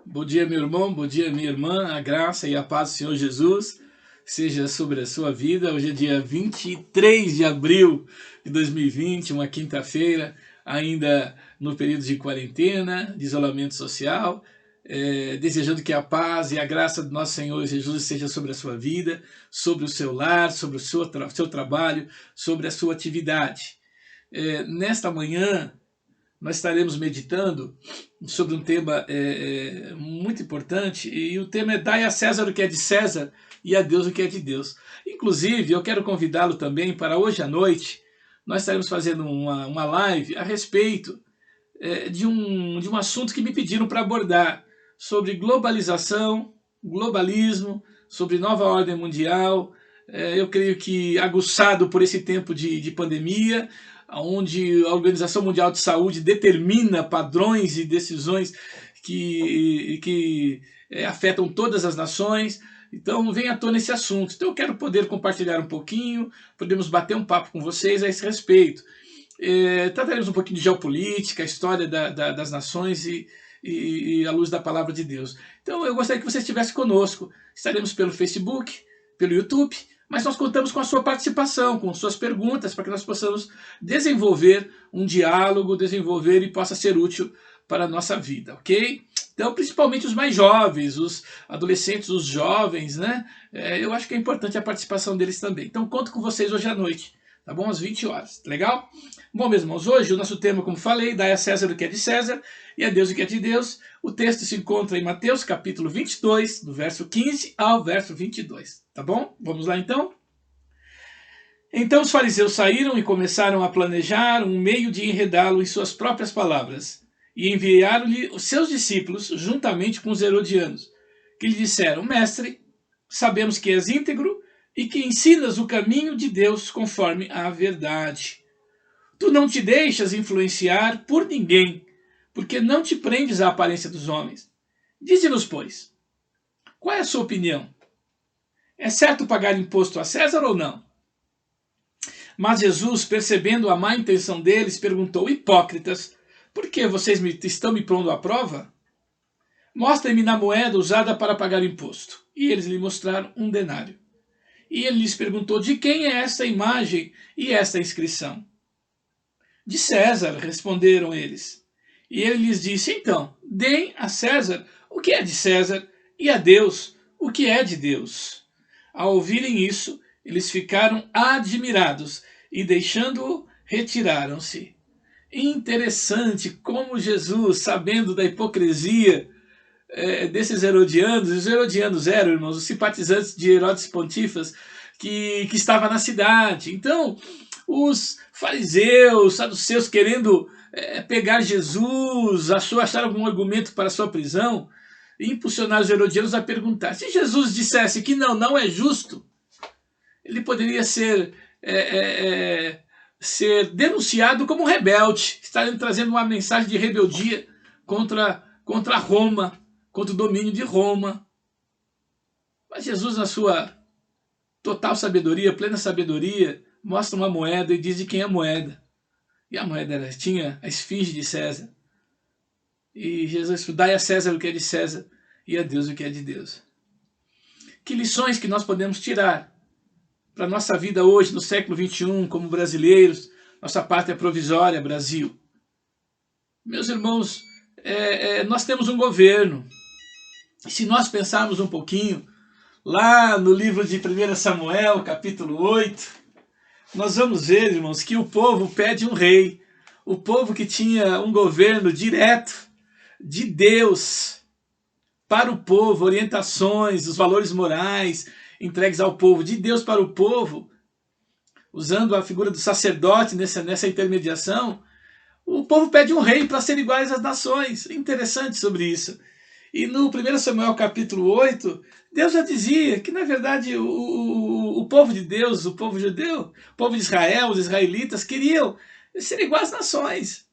Bom dia, meu irmão, bom dia, minha irmã. A graça e a paz do Senhor Jesus seja sobre a sua vida. Hoje é dia 23 de abril de 2020, uma quinta-feira, ainda no período de quarentena, de isolamento social. Desejando que a paz e a graça do nosso Senhor Jesus seja sobre a sua vida, sobre o seu lar, sobre o seu trabalho, sobre a sua atividade. Nesta manhã, nós estaremos meditando sobre um tema muito importante, e o tema é dai a César o que é de César e a Deus o que é de Deus. Inclusive, eu quero convidá-lo também para hoje à noite, nós estaremos fazendo uma live a respeito de um assunto que me pediram para abordar, sobre globalização, globalismo, sobre nova ordem mundial. Eu creio que aguçado por esse tempo de pandemia, onde a Organização Mundial de Saúde determina padrões e decisões que afetam todas as nações. Então vem à tona esse assunto. Então eu quero poder compartilhar um pouquinho, podemos bater um papo com vocês a esse respeito. Trataremos um pouquinho de geopolítica, a história das nações e a luz da palavra de Deus. Então eu gostaria que você estivesse conosco. Estaremos pelo Facebook, pelo YouTube, mas nós contamos com a sua participação, com suas perguntas, para que nós possamos desenvolver um diálogo, desenvolver e possa ser útil para a nossa vida, ok? Então, principalmente os mais jovens, os adolescentes, os jovens, né? Eu acho que é importante a participação deles também. Então, conto com vocês hoje à noite, tá bom? Às 20 horas, legal? Bom, meus irmãos, hoje o nosso tema, como falei, dai a César o que é de César e a Deus o que é de Deus. O texto se encontra em Mateus, capítulo 22, do verso 15 ao verso 22, tá bom? Vamos lá, então? Então os fariseus saíram e começaram a planejar um meio de enredá-lo em suas próprias palavras, e enviaram-lhe os seus discípulos, juntamente com os herodianos, que lhe disseram: Mestre, sabemos que és íntegro e que ensinas o caminho de Deus conforme a verdade. Tu não te deixas influenciar por ninguém, porque não te prendes à aparência dos homens. Dize-nos, pois, qual é a sua opinião? É certo pagar imposto a César ou não? Mas Jesus, percebendo a má intenção deles, perguntou: Hipócritas, por que vocês estão me pondo à prova? Mostrem-me na moeda usada para pagar imposto. E eles lhe mostraram um denário. E ele lhes perguntou: De quem é esta imagem e esta inscrição? De César, responderam eles. E ele lhes disse: Então, deem a César o que é de César e a Deus o que é de Deus. Ao ouvirem isso, eles ficaram admirados e, deixando-o, retiraram-se. Interessante como Jesus, sabendo da hipocrisia desses herodianos, os herodianos eram, irmãos, os simpatizantes de Herodes Pontífas, que estava na cidade. Então, os fariseus, saduceus, querendo pegar Jesus, acharam algum argumento para sua prisão, e impulsionar os herodianos a perguntar: se Jesus dissesse que não é justo, ele poderia ser denunciado como rebelde, estaria trazendo uma mensagem de rebeldia contra Roma, contra o domínio de Roma. Mas Jesus, na sua total sabedoria, plena sabedoria, mostra uma moeda e diz de quem é a moeda. E a moeda tinha a esfinge de César. E Jesus disse: dai a César o que é de César e a Deus o que é de Deus. Que lições que nós podemos tirar para a nossa vida hoje, no século XXI, como brasileiros, nossa pátria provisória, Brasil? Meus irmãos, nós temos um governo. E se nós pensarmos um pouquinho, lá no livro de 1 Samuel, capítulo 8, nós vamos ver, irmãos, que o povo pede um rei. O povo que tinha um governo direto de Deus para o povo, orientações, os valores morais entregues ao povo, de Deus para o povo, usando a figura do sacerdote nessa intermediação. O povo pede um rei para ser iguais às nações. Interessante sobre isso. E no 1 Samuel capítulo 8, Deus já dizia que, na verdade, o povo de Deus, o povo judeu, o povo de Israel, os israelitas, queriam ser iguais às nações.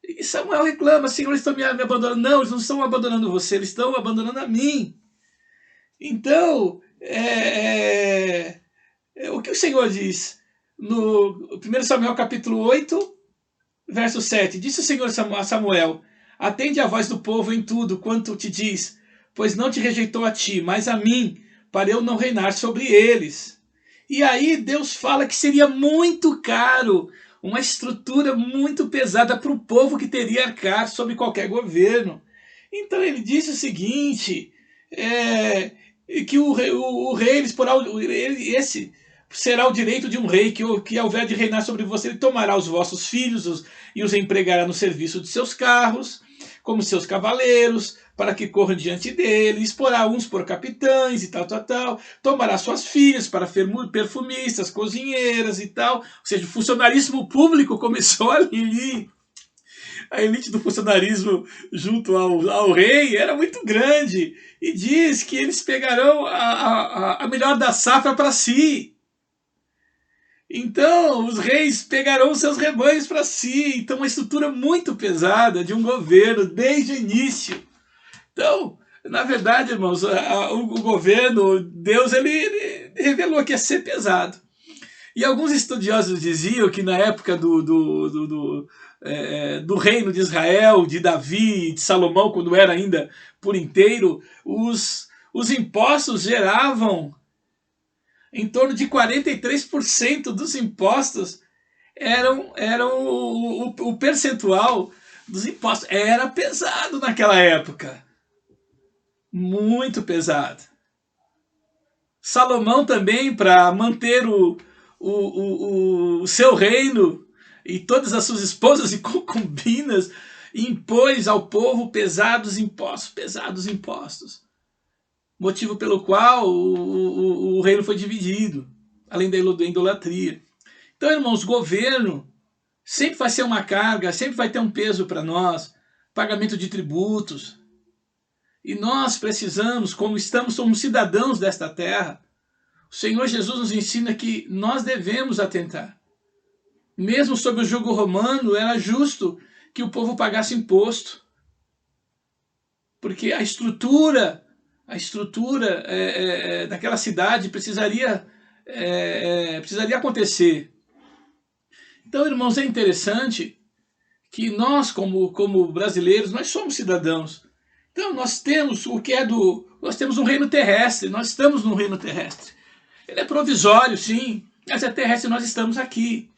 E Samuel reclama: Senhor, eles estão me abandonando. Não, eles não estão abandonando você, eles estão abandonando a mim. Então, o que o Senhor diz? No 1 Samuel capítulo 8, verso 7, disse o Senhor a Samuel: Atende à voz do povo em tudo quanto te diz, pois não te rejeitou a ti, mas a mim, para eu não reinar sobre eles. E aí Deus fala que seria muito caro, uma estrutura muito pesada para o povo que teria arcar sobre qualquer governo. Então ele disse o seguinte, que o rei esse será o direito de um rei, que ao invés de reinar sobre você, ele tomará os vossos filhos e os empregará no serviço de seus carros, como seus cavaleiros, para que corram diante dele, exporá uns por capitães e tal, tal, tal, tomará suas filhas para perfumistas, cozinheiras e tal, ou seja, o funcionarismo público começou ali. A elite do funcionarismo junto ao rei era muito grande, e diz que eles pegarão a melhor da safra para si. Então, os reis pegarão seus rebanhos para si. Então, uma estrutura muito pesada de um governo desde o início. Então, na verdade, irmãos, o governo, Deus, ele revelou que ia ser pesado. E alguns estudiosos diziam que na época do reino de Israel, de Davi, de Salomão, quando era ainda por inteiro, os impostos geravam em torno de 43% dos impostos eram o percentual dos impostos. Era pesado naquela época. Muito pesado. Salomão também, para manter o seu reino e todas as suas esposas e concubinas, impôs ao povo pesados impostos. Motivo pelo qual o reino foi dividido, além da idolatria. Então, irmãos, governo sempre vai ser uma carga, sempre vai ter um peso para nós, pagamento de tributos. E nós precisamos, somos cidadãos desta terra, o Senhor Jesus nos ensina que nós devemos atentar. Mesmo sob o jugo romano, era justo que o povo pagasse imposto. Porque a estrutura daquela cidade precisaria acontecer. Então, irmãos, é interessante que nós, como brasileiros, nós somos cidadãos. Então, nós temos nós temos um reino terrestre, nós estamos num reino terrestre. Ele é provisório, sim, mas é terrestre, nós estamos aqui.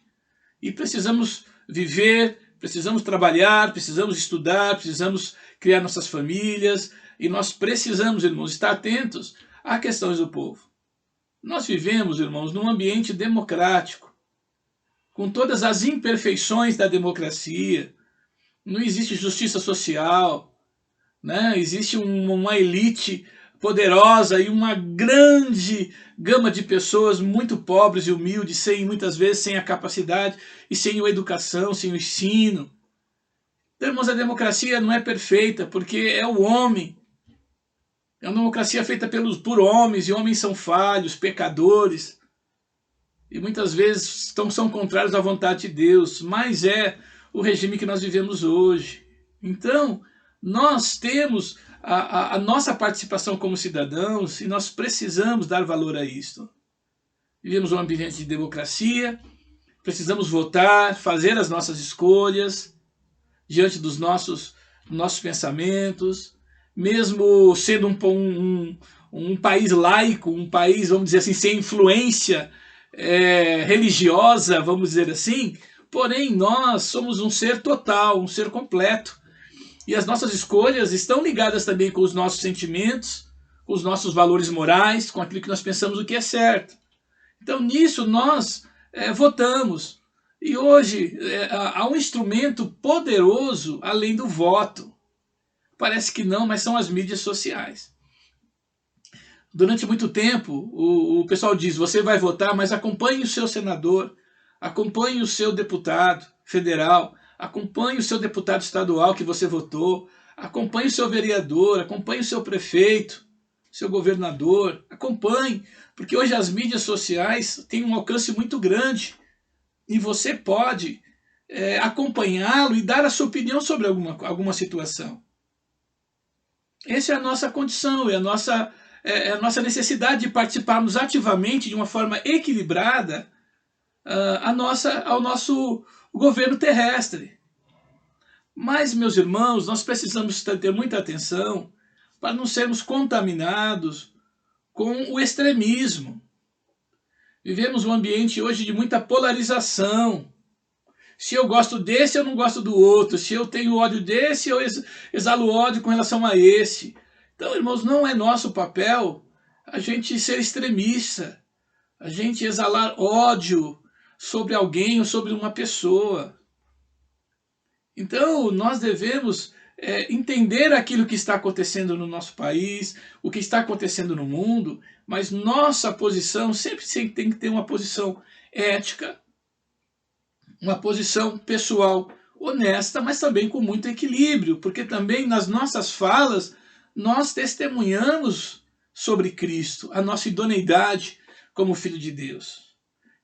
E precisamos viver, precisamos trabalhar, precisamos estudar, precisamos criar nossas famílias, e nós precisamos, irmãos, estar atentos a questões do povo. Nós vivemos, irmãos, num ambiente democrático, com todas as imperfeições da democracia. Não existe justiça social, né? Existe uma elite poderosa e uma grande gama de pessoas muito pobres e humildes, muitas vezes sem a capacidade e sem a educação, sem o ensino. Então, irmãos, a democracia não é perfeita, porque é o homem. É uma democracia feita por homens, e homens são falhos, pecadores, e muitas vezes são contrários à vontade de Deus, mas é o regime que nós vivemos hoje. Então, nós temos a nossa participação como cidadãos e nós precisamos dar valor a isto. Vivemos um ambiente de democracia, precisamos votar, fazer as nossas escolhas diante dos nossos pensamentos, mesmo sendo um país laico, um país, vamos dizer assim, sem influência religiosa, vamos dizer assim, porém nós somos um ser total, um ser completo. E as nossas escolhas estão ligadas também com os nossos sentimentos, com os nossos valores morais, com aquilo que nós pensamos o que é certo. Então, nisso nós votamos. E hoje há um instrumento poderoso além do voto. Parece que não, mas são as mídias sociais. Durante muito tempo, o pessoal diz, você vai votar, mas acompanhe o seu senador, acompanhe o seu deputado federal, acompanhe o seu deputado estadual que você votou, acompanhe o seu vereador, acompanhe o seu prefeito, seu governador, acompanhe, porque hoje as mídias sociais têm um alcance muito grande e você pode acompanhá-lo e dar a sua opinião sobre alguma situação. Essa é a nossa condição, é a nossa necessidade de participarmos ativamente, de uma forma equilibrada, ao nosso governo terrestre. Mas, meus irmãos, nós precisamos ter muita atenção para não sermos contaminados com o extremismo. Vivemos um ambiente hoje de muita polarização. Se eu gosto desse, eu não gosto do outro. Se eu tenho ódio desse, eu exalo ódio com relação a esse. Então, irmãos, não é nosso papel a gente ser extremista, a gente exalar ódio sobre alguém ou sobre uma pessoa. Então, nós devemos entender aquilo que está acontecendo no nosso país, o que está acontecendo no mundo, mas nossa posição sempre tem que ter uma posição ética, uma posição pessoal honesta, mas também com muito equilíbrio, porque também nas nossas falas nós testemunhamos sobre Cristo, a nossa idoneidade como Filho de Deus.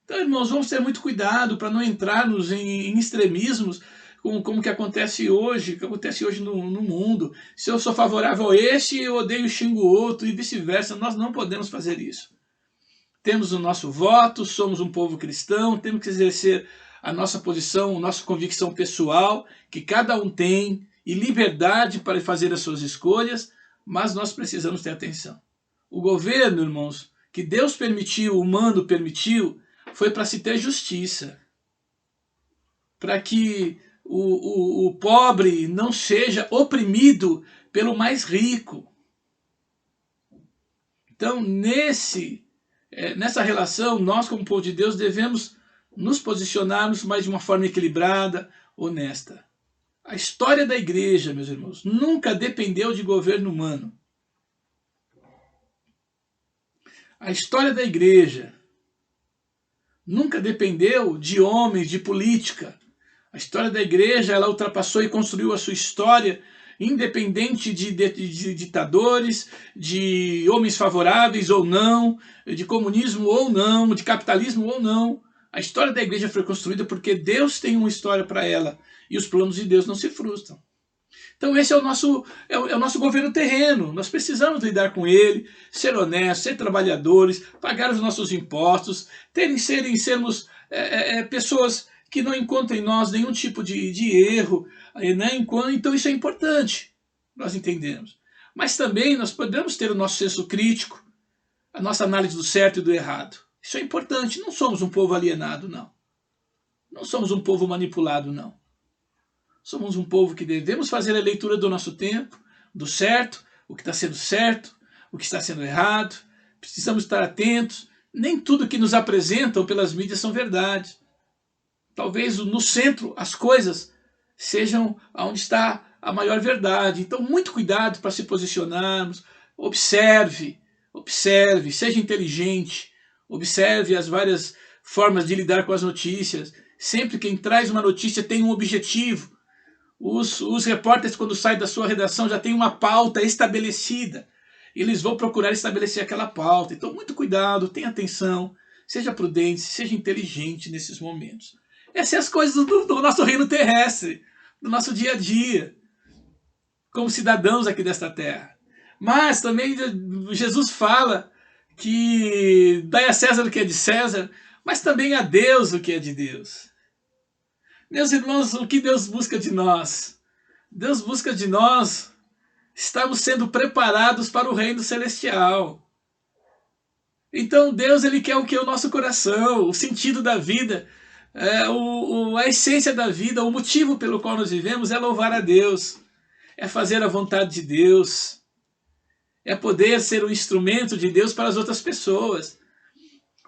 Então, irmãos, vamos ter muito cuidado para não entrarmos em extremismos, como que acontece hoje no mundo. Se eu sou favorável a este, eu odeio e xingo o outro, e vice-versa. Nós não podemos fazer isso. Temos o nosso voto, somos um povo cristão, temos que exercer a nossa posição, a nossa convicção pessoal, que cada um tem, e liberdade para fazer as suas escolhas, mas nós precisamos ter atenção. O governo, irmãos, que Deus permitiu, o humano permitiu, foi para se ter justiça, para que o pobre não seja oprimido pelo mais rico. Então, nessa relação, nós como povo de Deus devemos nos posicionarmos mais de uma forma equilibrada, honesta. A história da igreja, meus irmãos, nunca dependeu de governo humano. A história da igreja nunca dependeu de homens, de política. A história da igreja, ela ultrapassou e construiu a sua história independente de ditadores, de homens favoráveis ou não, de comunismo ou não, de capitalismo ou não. A história da igreja foi construída porque Deus tem uma história para ela e os planos de Deus não se frustram. Então esse é o nosso governo terreno. Nós precisamos lidar com ele, ser honestos, ser trabalhadores, pagar os nossos impostos, sermos pessoas que não encontrem em nós nenhum tipo de erro, né? Então isso é importante, nós entendemos. Mas também nós podemos ter o nosso senso crítico, a nossa análise do certo e do errado. Isso é importante. Não somos um povo alienado, não. Não somos um povo manipulado, não. Somos um povo que devemos fazer a leitura do nosso tempo, do certo, o que está sendo certo, o que está sendo errado. Precisamos estar atentos. Nem tudo que nos apresentam pelas mídias são verdade. Talvez no centro as coisas sejam onde está a maior verdade. Então, muito cuidado para se posicionarmos. Observe, seja inteligente. Observe as várias formas de lidar com as notícias. Sempre quem traz uma notícia tem um objetivo. Os repórteres, quando saem da sua redação, já têm uma pauta estabelecida. Eles vão procurar estabelecer aquela pauta. Então, muito cuidado, tenha atenção, seja prudente, seja inteligente nesses momentos. Essas são as coisas do nosso reino terrestre, do nosso dia a dia, como cidadãos aqui desta terra. Mas também Jesus fala que dai a César o que é de César, mas também a Deus o que é de Deus. Meus irmãos, o que Deus busca de nós? Deus busca de nós estarmos sendo preparados para o reino celestial. Então Deus, ele quer o que? O nosso coração, o sentido da vida, a essência da vida, o motivo pelo qual nós vivemos é louvar a Deus, é fazer a vontade de Deus, é poder ser um instrumento de Deus para as outras pessoas.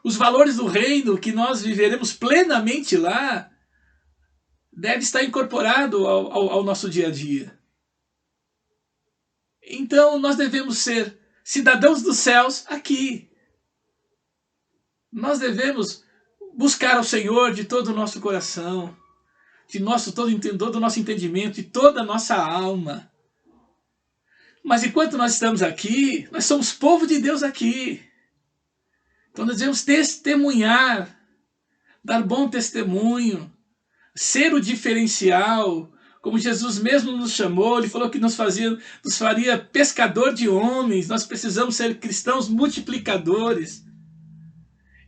Os valores do reino que nós viveremos plenamente lá deve estar incorporado ao nosso dia a dia. Então nós devemos ser cidadãos dos céus aqui. Nós devemos buscar ao Senhor de todo o nosso coração, de todo o nosso entendimento, de toda a nossa alma. Mas enquanto nós estamos aqui, nós somos povo de Deus aqui. Então nós devemos testemunhar, dar bom testemunho, ser o diferencial, como Jesus mesmo nos chamou. Ele falou que nos faria pescador de homens. Nós precisamos ser cristãos multiplicadores.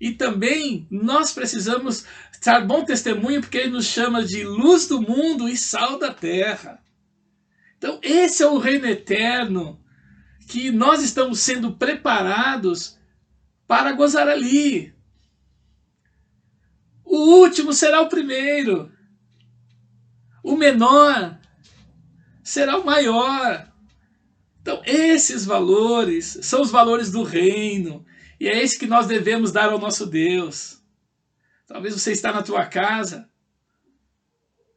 E também nós precisamos dar bom testemunho, porque ele nos chama de luz do mundo e sal da terra. Então esse é o reino eterno que nós estamos sendo preparados para gozar ali. O último será o primeiro. O menor será o maior. Então esses valores são os valores do reino. E é esse que nós devemos dar ao nosso Deus. Talvez você está na tua casa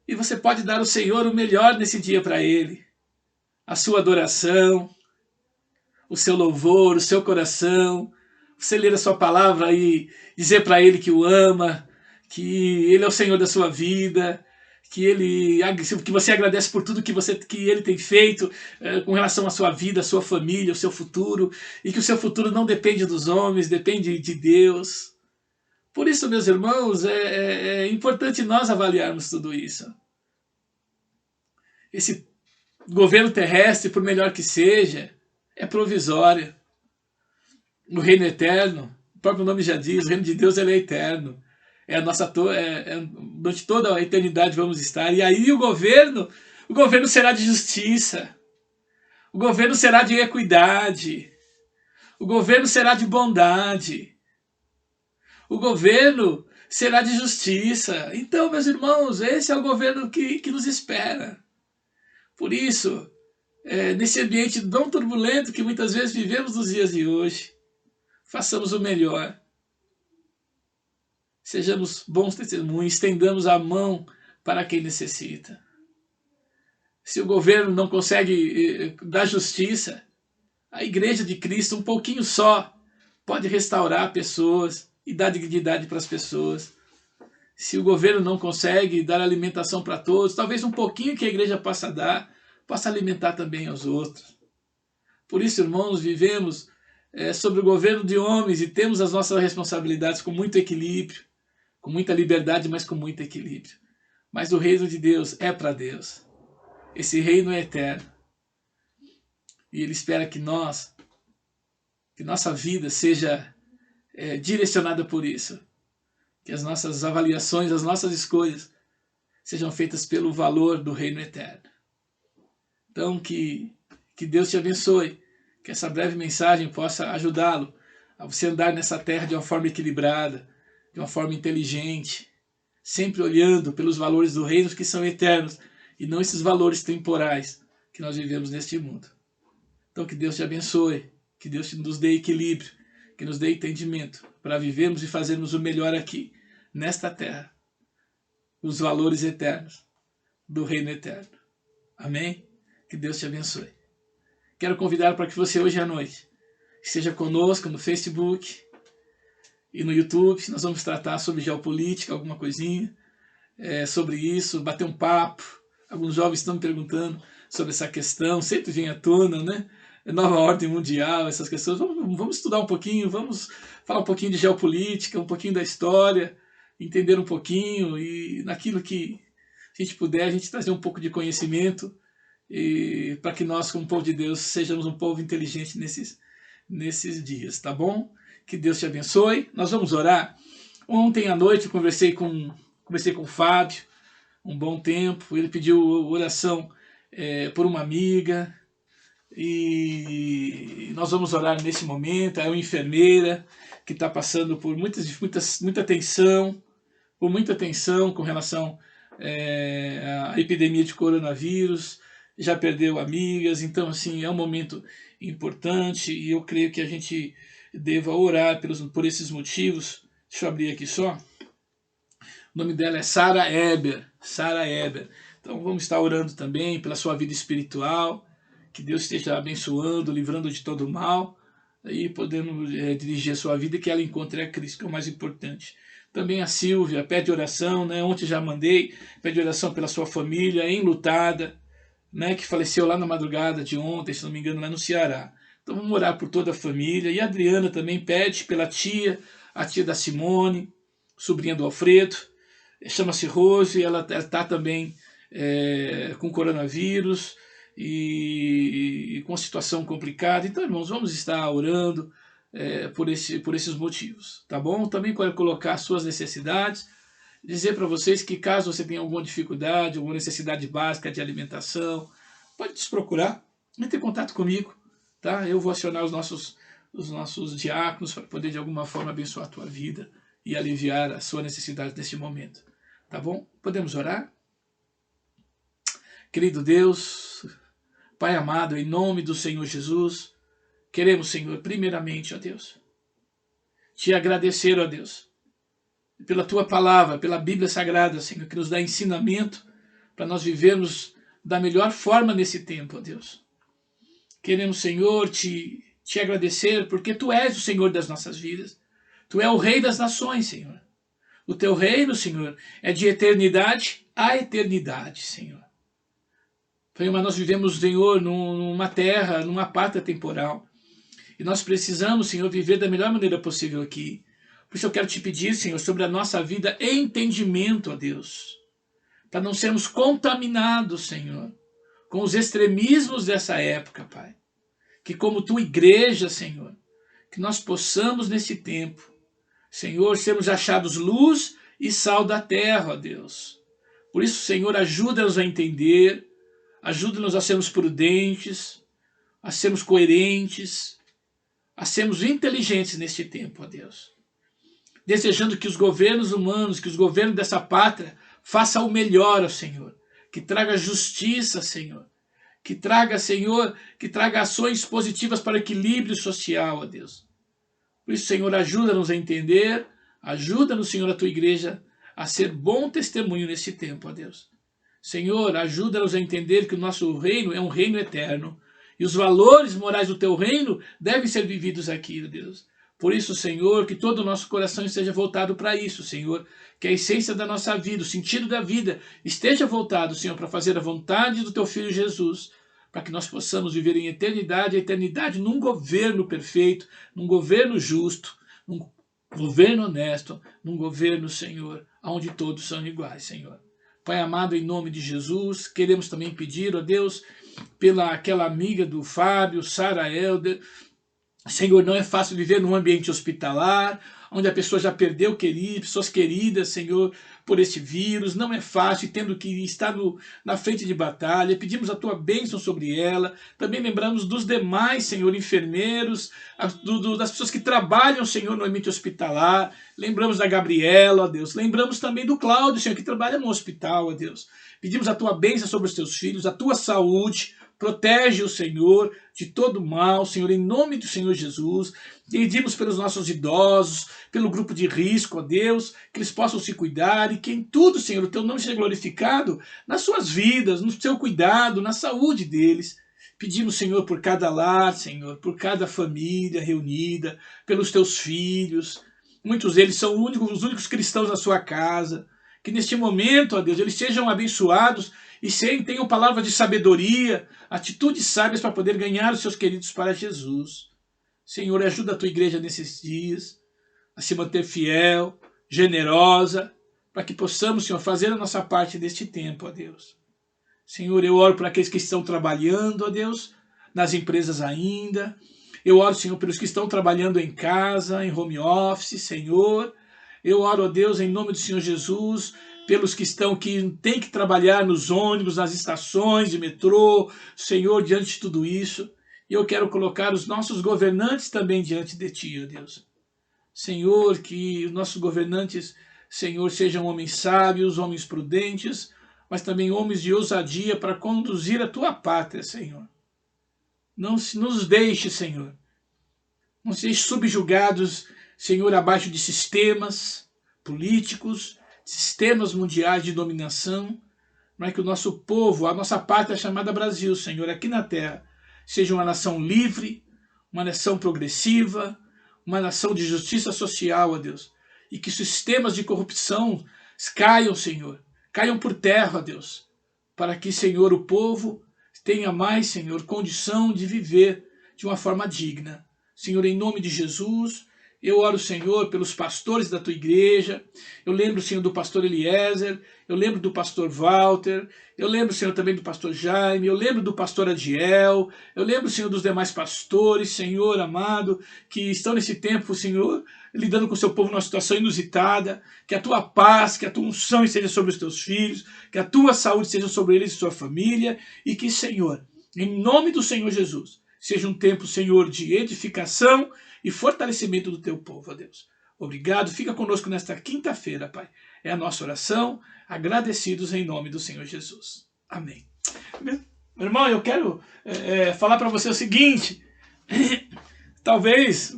e você pode dar ao Senhor o melhor nesse dia para Ele. A sua adoração, o seu louvor, o seu coração. Você ler a sua palavra e dizer para Ele que o ama, que Ele é o Senhor da sua vida, que você agradece por tudo que Ele tem feito com relação à sua vida, à sua família, ao seu futuro, e que o seu futuro não depende dos homens, depende de Deus. Por isso, meus irmãos, é importante nós avaliarmos tudo isso. Esse governo terrestre, por melhor que seja, é provisório. O reino eterno, o próprio nome já diz, o reino de Deus ele é eterno. Durante toda a eternidade vamos estar. E aí o governo será de justiça. O governo será de equidade. O governo será de bondade. O governo será de justiça. Então, meus irmãos, esse é o governo que nos espera. Por isso, nesse ambiente tão turbulento que muitas vezes vivemos nos dias de hoje, façamos o melhor. Sejamos bons testemunhos, estendamos a mão para quem necessita. Se o governo não consegue dar justiça, a Igreja de Cristo, um pouquinho só, pode restaurar pessoas e dar dignidade para as pessoas. Se o governo não consegue dar alimentação para todos, talvez um pouquinho que a igreja possa dar, possa alimentar também aos outros. Por isso, irmãos, vivemos sobre o governo de homens e temos as nossas responsabilidades com muito equilíbrio, com muita liberdade, mas com muito equilíbrio. Mas o reino de Deus é para Deus. Esse reino é eterno. E Ele espera que nossa vida seja direcionada por isso. Que as nossas avaliações, as nossas escolhas sejam feitas pelo valor do reino eterno. Então, que Deus te abençoe. Que essa breve mensagem possa ajudá-lo a você andar nessa terra de uma forma equilibrada, de uma forma inteligente, sempre olhando pelos valores do reino que são eternos e não esses valores temporais que nós vivemos neste mundo. Então que Deus te abençoe, que Deus nos dê equilíbrio, que nos dê entendimento para vivermos e fazermos o melhor aqui, nesta terra, os valores eternos do reino eterno. Amém? Que Deus te abençoe. Quero convidar para que você hoje à noite esteja conosco no Facebook e no YouTube. Nós vamos tratar sobre geopolítica, alguma coisinha sobre isso, bater um papo. Alguns jovens estão me perguntando sobre essa questão, sempre vem à tona, né? Nova ordem mundial, essas questões. Vamos estudar um pouquinho, vamos falar um pouquinho de geopolítica, um pouquinho da história, entender um pouquinho e naquilo que a gente puder, a gente trazer um pouco de conhecimento e para que nós, como povo de Deus, sejamos um povo inteligente nesses dias, tá bom? Que Deus te abençoe. Nós vamos orar. Ontem à noite eu conversei com o Fábio, um bom tempo. Ele pediu oração por uma amiga e nós vamos orar nesse momento. É uma enfermeira que está passando por muita tensão, com relação à epidemia de coronavírus. Já perdeu amigas, então assim, é um momento importante e eu creio que a gente deva orar por esses motivos. Deixa eu abrir aqui só. O nome dela é Sara Eber. Então vamos estar orando também pela sua vida espiritual, que Deus esteja abençoando, livrando de todo mal, e podendo dirigir a sua vida e que ela encontre a Cristo, que é o mais importante. Também a Silvia pede oração, né? Ontem já mandei, pede oração pela sua família, enlutada, né? Que faleceu lá na madrugada de ontem, se não me engano, lá no Ceará. Então vamos orar por toda a família. E a Adriana também pede pela tia, a tia da Simone, sobrinha do Alfredo, chama-se Rose, ela está também com coronavírus e com situação complicada. Então, irmãos, vamos estar orando por esses motivos, tá bom? Também quero colocar as suas necessidades, dizer para vocês que caso você tenha alguma dificuldade, alguma necessidade básica de alimentação, pode nos procurar, entre em contato comigo, tá? Eu vou acionar os nossos diáconos para poder de alguma forma abençoar a tua vida e aliviar a sua necessidade neste momento, tá bom? Podemos orar? Querido Deus, Pai amado, em nome do Senhor Jesus, queremos, Senhor, primeiramente, ó Deus, te agradecer, ó Deus, pela tua palavra, pela Bíblia Sagrada, Senhor, que nos dá ensinamento para nós vivermos da melhor forma nesse tempo, ó Deus. Queremos, Senhor, te agradecer porque tu és o Senhor das nossas vidas. Tu és o Rei das nações, Senhor. O teu reino, Senhor, é de eternidade a eternidade, Senhor. Pai, mas nós vivemos, Senhor, numa terra, numa pátria temporal. E nós precisamos, Senhor, viver da melhor maneira possível aqui. Por isso eu quero te pedir, Senhor, sobre a nossa vida, entendimento, ó Deus. Para não sermos contaminados, Senhor, com os extremismos dessa época, Pai. Que como tua igreja, Senhor, que nós possamos nesse tempo, Senhor, sermos achados luz e sal da terra, ó Deus. Por isso, Senhor, ajuda-nos a entender, ajuda-nos a sermos prudentes, a sermos coerentes, a sermos inteligentes neste tempo, ó Deus. Desejando que os governos humanos, que os governos dessa pátria façam o melhor, ó Senhor. Que traga justiça, Senhor. Que traga, Senhor, que traga ações positivas para o equilíbrio social, ó Deus. Por isso, Senhor, ajuda-nos a entender, ajuda-nos, Senhor, a tua igreja a ser bom testemunho nesse tempo, ó Deus. Senhor, ajuda-nos a entender que o nosso reino é um reino eterno e os valores morais do teu reino devem ser vividos aqui, ó Deus. Por isso, Senhor, que todo o nosso coração esteja voltado para isso, Senhor, que a essência da nossa vida, o sentido da vida, esteja voltado, Senhor, para fazer a vontade do teu Filho Jesus, para que nós possamos viver em eternidade, a eternidade num governo perfeito, num governo justo, num governo honesto, num governo, Senhor, onde todos são iguais, Senhor. Pai amado, em nome de Jesus, queremos também pedir, ó Deus, pela aquela amiga do Fábio, Sara Helder. Senhor, não é fácil viver num ambiente hospitalar, onde a pessoa já perdeu pessoas queridas, Senhor, por este vírus. Não é fácil, tendo que estar na frente de batalha. Pedimos a tua bênção sobre ela. Também lembramos dos demais, Senhor, enfermeiros, das pessoas que trabalham, Senhor, no ambiente hospitalar. Lembramos da Gabriela, ó Deus. Lembramos também do Cláudio, Senhor, que trabalha no hospital, ó Deus. Pedimos a tua bênção sobre os teus filhos, a tua saúde. Protege o Senhor de todo mal, Senhor, em nome do Senhor Jesus. Pedimos pelos nossos idosos, pelo grupo de risco, ó Deus, que eles possam se cuidar e que em tudo, Senhor, o teu nome seja glorificado nas suas vidas, no seu cuidado, na saúde deles. Pedimos, Senhor, por cada lar, Senhor, por cada família reunida, pelos teus filhos. Muitos deles são os únicos cristãos na sua casa. Que neste momento, ó Deus, eles sejam abençoados e tenham palavras de sabedoria, atitudes sábias para poder ganhar os seus queridos para Jesus. Senhor, ajuda a tua igreja nesses dias a se manter fiel, generosa, para que possamos, Senhor, fazer a nossa parte neste tempo, ó Deus. Senhor, eu oro por aqueles que estão trabalhando, ó Deus, nas empresas ainda. Eu oro, Senhor, pelos que estão trabalhando em casa, em home office, Senhor. Eu oro, ó Deus, em nome do Senhor Jesus, pelos que têm que trabalhar nos ônibus, nas estações de metrô, Senhor, diante de tudo isso. E eu quero colocar os nossos governantes também diante de Ti, ó Deus. Senhor, que os nossos governantes, Senhor, sejam homens sábios, homens prudentes, mas também homens de ousadia para conduzir a Tua pátria, Senhor. Não nos deixe, Senhor, não se deixe subjugados, Senhor, abaixo de sistemas políticos, sistemas mundiais de dominação, mas que o nosso povo, a nossa pátria chamada Brasil, Senhor, aqui na terra, seja uma nação livre, uma nação progressiva, uma nação de justiça social, ó Deus, e que sistemas de corrupção caiam, Senhor, caiam por terra, ó Deus, para que, Senhor, o povo tenha mais, Senhor, condição de viver de uma forma digna. Senhor, em nome de Jesus, Eu oro, Senhor, pelos pastores da tua igreja. Eu lembro, Senhor, do pastor Eliezer. Eu lembro do pastor Walter. Eu lembro, Senhor, também do pastor Jaime. Eu lembro do pastor Adiel. Eu lembro, Senhor, dos demais pastores, Senhor amado, que estão nesse tempo, Senhor, lidando com o seu povo numa situação inusitada. Que a tua paz, que a tua unção esteja sobre os teus filhos. Que a tua saúde esteja sobre eles e sua família. E que, Senhor, em nome do Senhor Jesus, seja um tempo, Senhor, de edificação e fortalecimento do teu povo, ó Deus. Obrigado, fica conosco nesta quinta-feira, Pai. É a nossa oração, agradecidos em nome do Senhor Jesus. Amém. Meu irmão, eu quero falar para você o seguinte, talvez,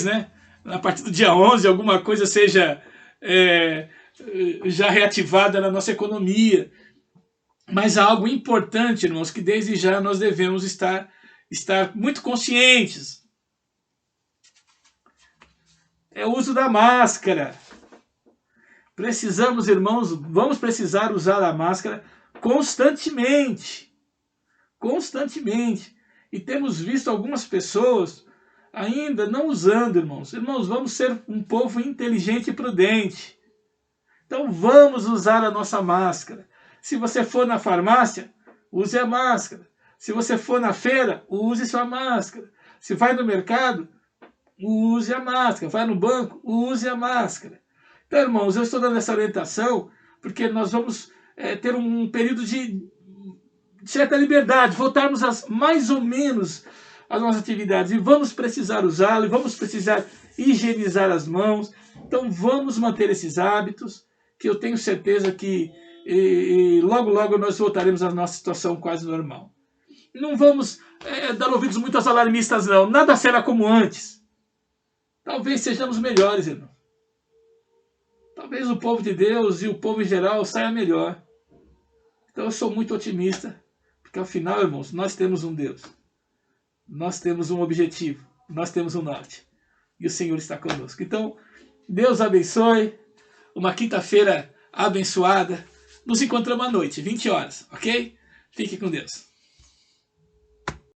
né, a partir do dia 11, alguma coisa seja já reativada na nossa economia, mas há algo importante, irmãos, que desde já nós devemos estar muito conscientes. É o uso da máscara. Precisamos, irmãos, vamos precisar usar a máscara constantemente. Constantemente. E temos visto algumas pessoas ainda não usando, irmãos. Irmãos, vamos ser um povo inteligente e prudente. Então vamos usar a nossa máscara. Se você for na farmácia, use a máscara. Se você for na feira, use sua máscara. Se vai no mercado, use a máscara. Vai no banco, use a máscara. Então, irmãos, eu estou dando essa orientação porque nós vamos ter um período de certa liberdade, voltarmos mais ou menos às nossas atividades. E vamos precisar usá-lo, e vamos precisar higienizar as mãos. Então, vamos manter esses hábitos, que eu tenho certeza que logo, logo nós voltaremos à nossa situação quase normal. Não vamos dar ouvidos muito aos alarmistas, não. Nada será como antes. Talvez sejamos melhores, irmão. Talvez o povo de Deus e o povo em geral saia melhor. Então eu sou muito otimista, porque afinal, irmãos, nós temos um Deus. Nós temos um objetivo. Nós temos um norte. E o Senhor está conosco. Então, Deus abençoe. Uma quinta-feira abençoada. Nos encontramos à noite, 20 horas, ok? Fique com Deus.